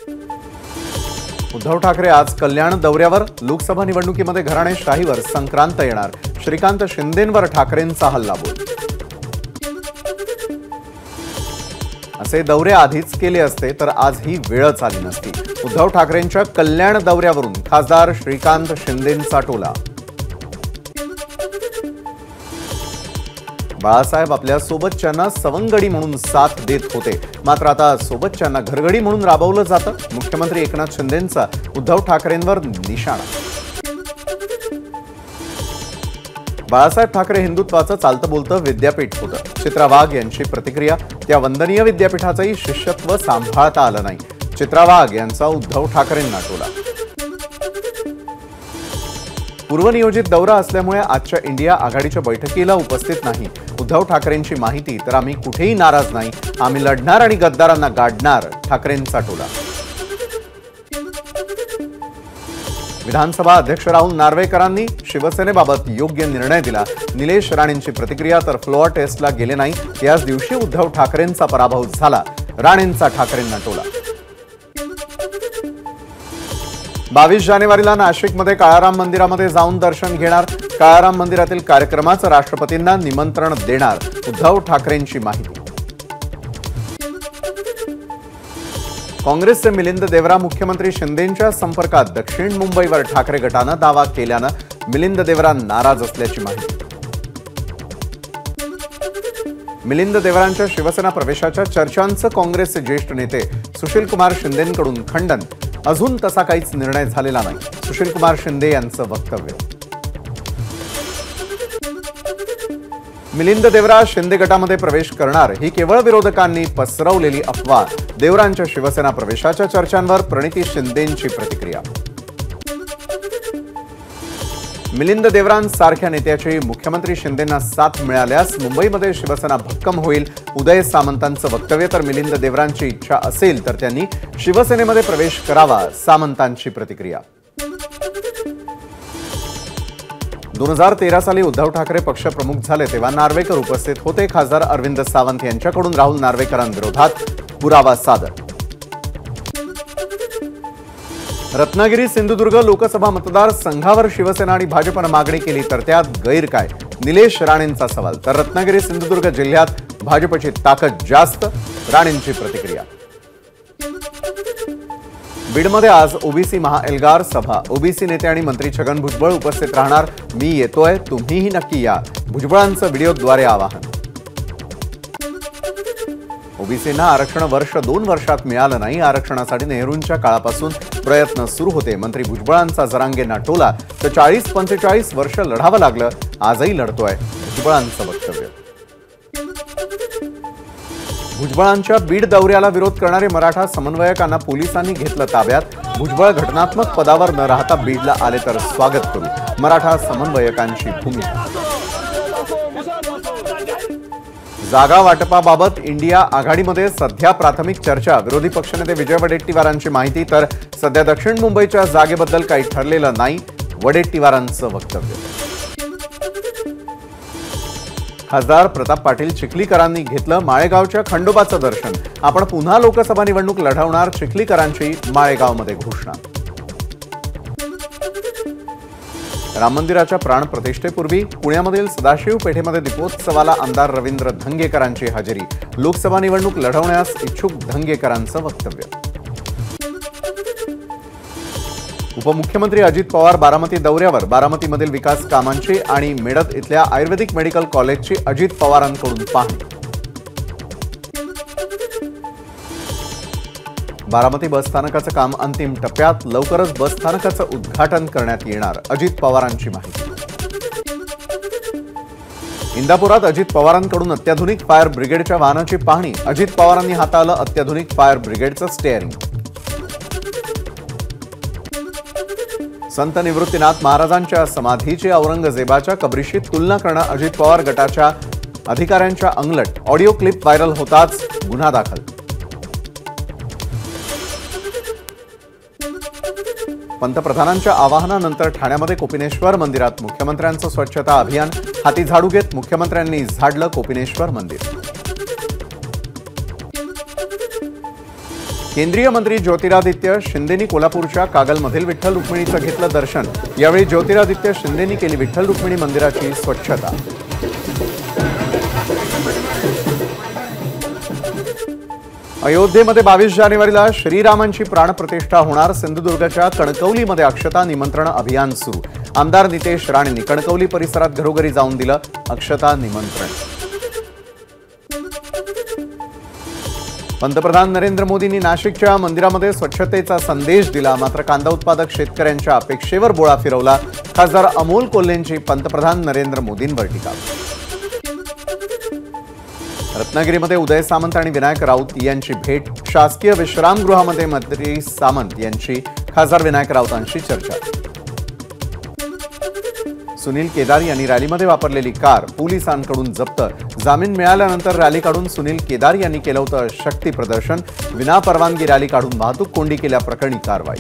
उद्धव ठाकरे आज कल्याण दौऱ्यावर. लोकसभा निवडणुकीमध्ये घराणेशाहीवर संक्रांत येणार. श्रीकांत शिंदेंवर ठाकरेंचा हल्लाबोल. असे दौरे आधीच केले असते तर आज ही वेळच आली नसती. उद्धव ठाकरेंच्या कल्याण दौऱ्यावरून खासदार श्रीकांत शिंदेंचा टोला. बाळासाहेब आपल्या सोबतच्यांना सवंगडी म्हणून साथ देत होते, मात्र आता सोबतच्यांना घरगडी म्हणून राबवलं जातं. मुख्यमंत्री एकनाथ शिंदेंचा उद्धव ठाकरेंवर निशाणा. बाळासाहेब ठाकरे हिंदुत्वाचं चालतं बोलतं विद्यापीठ होतं. चित्रा वाघ यांची प्रतिक्रिया. त्या वंदनीय विद्यापीठाचंही शिष्यत्व सांभाळता आलं नाही. चित्रा वाघ यांचा उद्धव ठाकरेंना टोला. पूर्वनियोजित दौरा असल्यामुळे आजच्या इंडिया आघाडीच्या बैठकीला उपस्थित नाही. उद्धव ठाकरेंची माहिती. तर आम्ही कुठेही नाराज नाही, आम्ही लढणार आणि गद्दारांना गाडणार. ठाकरेंचा टोला. विधानसभा अध्यक्ष राहुल नार्वेकरांनी शिवसेनेबाबत योग्य निर्णय दिला. निलेश राणेंची प्रतिक्रिया. तर फ्लोअर टेस्टला गेले नाही, याच दिवशी उद्धव ठाकरेंचा पराभव झाला. राणेंचा ठाकरेंना टोला. 22 जानेवारीला नाशिकमध्ये काळाराम मंदिरामध्ये जाऊन दर्शन घेणार. काळाराम मंदिरातील कार्यक्रमाचं राष्ट्रपतींना निमंत्रण देणार. उद्धव ठाकरेंची माहिती. काँग्रेसचे मिलिंद देवरा मुख्यमंत्री शिंदेंच्या संपर्कात. दक्षिण मुंबईवर ठाकरे गटानं दावा केल्यानं मिलिंद देवरा नाराज असल्याची माहिती. मिलिंद देवरांच्या शिवसेना प्रवेशाच्या चर्चांचं काँग्रेसचे ज्येष्ठ नेते सुशीलकुमार शिंदेंकडून खंडन. अजून तसा काहीच निर्णय झालेला नाही. सुशीलकुमार शिंदे यांचं वक्तव्य. मिलिंद देवरा शिंदे गटामध्ये प्रवेश करणार ही केवळ विरोधकांनी पसरवलेली अफवा. देवरांच्या शिवसेना प्रवेशाच्या चर्चांवर प्रणिती शिंदेंची प्रतिक्रिया. मिलिंद देवरांसारख्या नेत्याची मुख्यमंत्री शिंदेंना साथ मिळाल्यास मुंबईमध्ये शिवसेना भक्कम होईल. उदय सामंतांचं वक्तव्य. तर मिलिंद देवरांची इच्छा असेल तर त्यांनी शिवसेनेमध्ये प्रवेश करावा. सामंतांची प्रतिक्रिया. 2013 साली उद्धव ठाकरे पक्षप्रमुख झाले तेव्हा नार्वेकर उपस्थित होते. खासदार अरविंद सावंत यांच्याकडून राहुल नार्वेकरांविरोधात पुरावा सादर. रत्नागिरी सिंधुदुर्ग लोकसभा मतदारसंघावर शिवसेना आणि भाजपनं मागणी केली तर त्यात गैर काय? निलेश राणेंचा सवाल. तर रत्नागिरी सिंधुदुर्ग जिल्ह्यात भाजपची ताकद जास्त. राणेंची प्रतिक्रिया. बीडमध्ये आज ओबीसी महाएल्गार सभा. ओबीसी नेते आणि मंत्री छगन भुजबळ उपस्थित राहणार. मी येतोय, तुम्हीही नक्की या. भुजबळांचं व्हिडिओद्वारे आवाहन. ओबीसींना आरक्षण वर्ष 2 वर्षात मिळालं नाही. आरक्षणासाठी नेहरूंच्या काळापासून प्रयत्न सुरू होते. मंत्री भुजबळांचा जरांगेंना टोला. तर 40-45 वर्ष लढावं लागलं, आजही लढतोय. भुजबळांचं वक्तव्य. भुजबळांच्या बीड दौऱ्याला विरोध करणारे मराठा समन्वयकांना पोलिसांनी घेतलं ताब्यात. भुजबळ घटनात्मक पदावर न राहता बीडला आले तर स्वागत करू. मराठा समन्वयकांची भूमिका. जागा वाटपाबाबत इंडिया आघाडीमध्ये सध्या प्राथमिक चर्चा. विरोधी पक्षनेते विजय वडेट्टीवारांची माहिती. तर सध्या दक्षिण मुंबईच्या जागेबद्दल काही ठरलेलं नाही. वडेट्टीवारांचं वक्तव्य. खासदार प्रताप पाटील चिखलीकरांनी घेतलं माळेगावच्या खंडोबाचं दर्शन. आपण पुन्हा लोकसभा निवडणूक लढवणार. चिखलीकरांची माळेगावमध्ये घोषणा. राम मंदिराच्या प्राणप्रतिष्ठेपूर्वी पुण्यामधील सदाशिव पेठेमध्ये दीपोत्सवाला आमदार रवींद्र धंगेकरांची हजेरी. लोकसभा निवडणूक लढवण्यास इच्छुक धंगेकरांचं वक्तव्य. उपमुख्यमंत्री अजित पवार बारामती दौऱ्यावर. बारामतीमधील विकास कामांची आणि मेडत इथल्या आयुर्वेदिक मेडिकल कॉलेजची अजित पवारांकडून पाहणी. बारामती बस स्थानकाचं काम अंतिम टप्प्यात. लवकरच बस स्थानकाचं उद्घाटन करण्यात येणार. अजित पवारांची माहिती. इंदापुरात अजित पवारांकडून अत्याधुनिक फायर ब्रिगेडच्या वाहनाची पाहणी. अजित पवारांनी हाताळलं अत्याधुनिक फायर ब्रिगेडचं स्टेअरिंग. संत निवृत्तीनाथ महाराजांच्या समाधीची औरंगजेबाच्या कबरीशी तुलना करणं. अजित पवार गटाच्या अधिकाऱ्यांच्या अंगलट. ऑडिओ क्लिप व्हायरल होताच गुन्हा दाखल. पंतप्रधानांच्या आवाहनानंतर ठाण्यामध्ये कोपिनेश्वर मंदिरात मुख्यमंत्र्यांचं स्वच्छता अभियान. हाती झाडू घेत मुख्यमंत्र्यांनी झाडलं कोपिनेश्वर मंदिर. केंद्रीय मंत्री ज्योतिरादित्य शिंदेनी कोल्हापूरच्या कागलमधील विठ्ठल रुक्मिणीचं घेतलं दर्शन। यावेळी ज्योतिरादित्य शिंदेनी केली विठ्ठल रुक्मिणी मंदिराची स्वच्छता। अयोध्येमध्ये 22 जानेवारीला श्रीरामांची प्राणप्रतिष्ठा होणार। सिंधुदुर्गच्या कणकवलीमध्ये अक्षता निमंत्रण अभियान सुरू। आमदार नितेश राणेंनी कणकवली परिसरात घरोघरी जाऊन दिलं अक्षता निमंत्रण। पंतप्रधान नरेंद्र मोदींनी नाशिकच्या मंदिरामध्ये स्वच्छतेचा संदेश दिला। मात्र कांदा उत्पादक शेतकऱ्यांच्या अपेक्षेवर बोळा फिरवला। खासदार अमोल कोल्हेंची पंतप्रधान नरेंद्र मोदींवर टीका। रत्नागिरीमध्ये उदय सामंत आणि विनायक राऊत यांची भेट। शासकीय विश्रामगृहामध्ये मंत्री सामंत यांची खासदार विनायक राऊतांशी चर्चा। सुनील केदार यांनी रॅलीमध्ये वापरलेली कार पोलिसांकडून जप्त। जामीन मिळाल्यानंतर रॅली काढून सुनील केदार यांनी केलं होतं शक्ती प्रदर्शन। विनापरवानगी रॅली काढून वाहतूक कोंडी केल्याप्रकरणी कारवाई।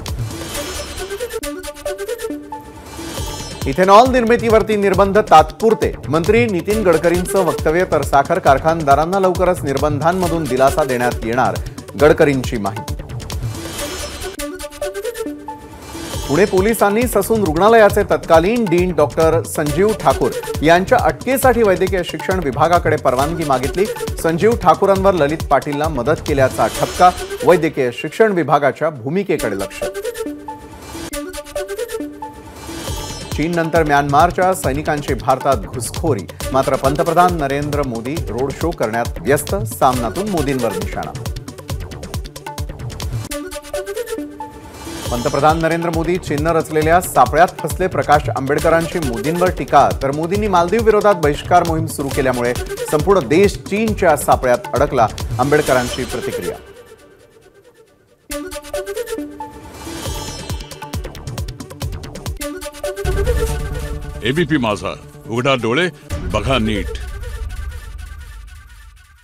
इथेनॉल निर्मितीवरती निर्बंध तात्पुरते। मंत्री नितीन गडकरींचं वक्तव्य। तर साखर कारखानदारांना लवकरच निर्बंधांमधून दिलासा देण्यात येणार, गडकरींची माहिती। पुणे पोलिसांनी ससून रुग्णालयाचे तत्कालीन डीन डॉक्टर संजीव ठाकूर यांच्या अटकेसाठी वैद्यकीय शिक्षण विभागाकडे परवानगी मागितली। संजीव ठाकूरांवर ललित पाटीलला मदत केल्याचा ठपका। वैद्यकीय शिक्षण विभागाच्या भूमिकेकडे लक्ष। चीननंतर म्यानमारच्या सैनिकांची भारतात घुसखोरी। मात्र पंतप्रधान नरेंद्र मोदी रोड शो करण्यात व्यस्त। सामनातून मोदींवर निशाणा। पंतप्रधान नरेंद्र मोदी चीननं रचलेल्या सापळ्यात फसले। प्रकाश आंबेडकरांची मोदींवर टीका। तर मोदींनी मालदीव विरोधात बहिष्कार मोहीम सुरू केल्यामुळे संपूर्ण देश चीनच्या सापळ्यात अडकला। आंबेडकरांची प्रतिक्रिया। एबीपी माझा, उघडा डोळे बघा नीट।